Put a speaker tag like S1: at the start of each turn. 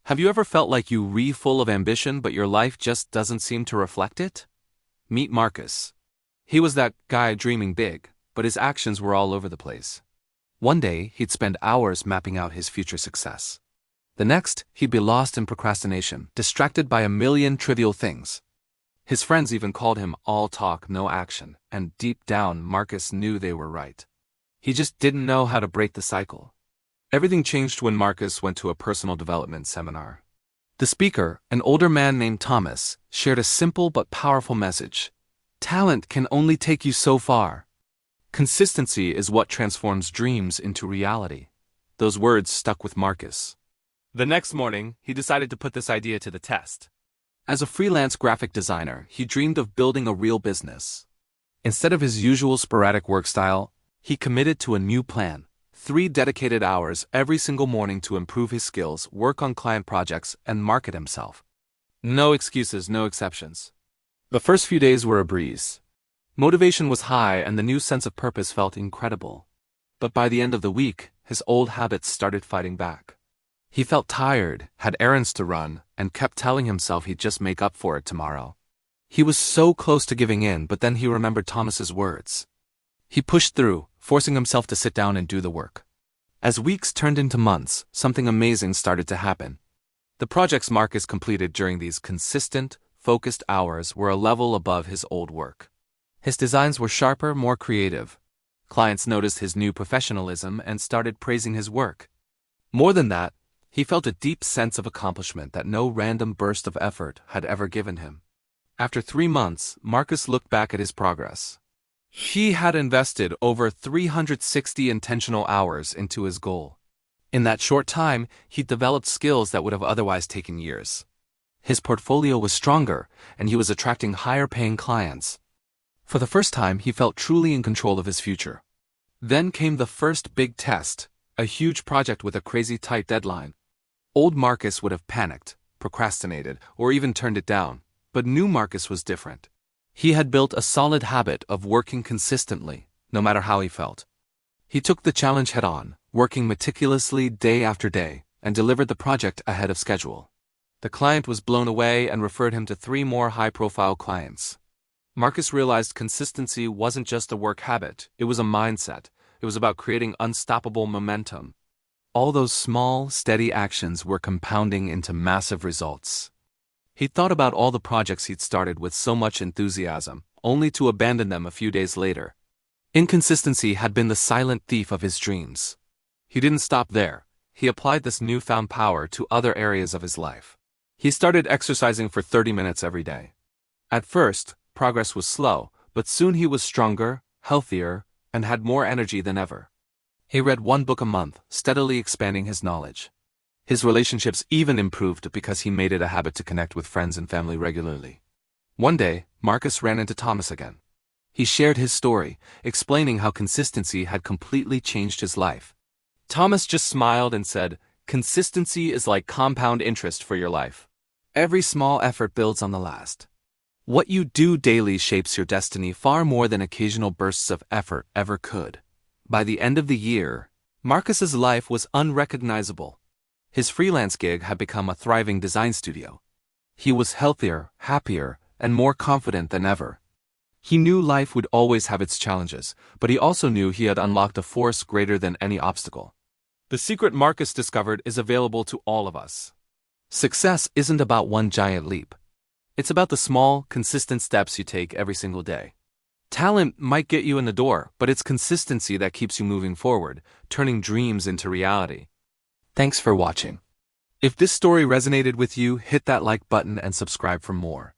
S1: Have you ever felt like you're full of ambition but your life just doesn't seem to reflect it? Meet Marcus. He was that guy dreaming big, but his actions were all over the place. One day, he'd spend hours mapping out his future success. The next, he'd be lost in procrastination, distracted by a million trivial things. His friends even called him all talk, no action, and deep down, Marcus knew they were right. He just didn't know how to break the cycle. Everything changed when Marcus went to a personal development seminar. The speaker, an older man named Thomas, shared a simple but powerful message. Talent can only take you so far. Consistency is what transforms dreams into reality. Those words stuck with Marcus. The next morning, he decided to put this idea to the test. As a freelance graphic designer, he dreamed of building a real business. Instead of his usual sporadic work style, he committed to a new plan. 3 dedicated hours every single morning to improve his skills, work on client projects, and market himself. No excuses, no exceptions. The first few days were a breeze. Motivation was high and the new sense of purpose felt incredible. But by the end of the week, his old habits started fighting back. He felt tired, had errands to run, and kept telling himself he'd just make up for it tomorrow. He was so close to giving in, but then he remembered Thomas's words. He pushed through, forcing himself to sit down and do the work. As weeks turned into months, something amazing started to happen. The projects Marcus completed during these consistent, focused hours were a level above his old work. His designs were sharper, more creative. Clients noticed his new professionalism and started praising his work. More than that, he felt a deep sense of accomplishment that no random burst of effort had ever given him. After 3 months, Marcus looked back at his progress. He had invested over 360 intentional hours into his goal. In that short time, he developed skills that would have otherwise taken years. His portfolio was stronger, and he was attracting higher-paying clients. For the first time, he felt truly in control of his future. Then came the first big test, a huge project with a crazy tight deadline. Old Marcus would have panicked, procrastinated, or even turned it down, but new Marcus was different. He had built a solid habit of working consistently, no matter how he felt. He took the challenge head-on, working meticulously day after day, and delivered the project ahead of schedule. The client was blown away and referred him to 3 more high-profile clients. Marcus realized consistency wasn't just a work habit, it was a mindset. It was about creating unstoppable momentum. All those small, steady actions were compounding into massive results. He thought about all the projects he'd started with so much enthusiasm, only to abandon them a few days later. Inconsistency had been the silent thief of his dreams. He didn't stop there. He applied this newfound power to other areas of his life. He started exercising for 30 minutes every day. At first, progress was slow, but soon he was stronger, healthier, and had more energy than ever. He read 1 book a month, steadily expanding his knowledge. His relationships even improved because he made it a habit to connect with friends and family regularly. One day, Marcus ran into Thomas again. He shared his story, explaining how consistency had completely changed his life. Thomas just smiled and said, "Consistency is like compound interest for your life. Every small effort builds on the last. What you do daily shapes your destiny far more than occasional bursts of effort ever could." By the end of the year, Marcus's life was unrecognizable. His freelance gig had become a thriving design studio. He was healthier, happier, and more confident than ever. He knew life would always have its challenges, but he also knew he had unlocked a force greater than any obstacle. The secret Marcus discovered is available to all of us. Success isn't about one giant leap. It's about the small, consistent steps you take every single day. Talent might get you in the door, but it's consistency that keeps you moving forward, turning dreams into reality. Thanks for watching. If this story resonated with you, hit that like button and subscribe for more.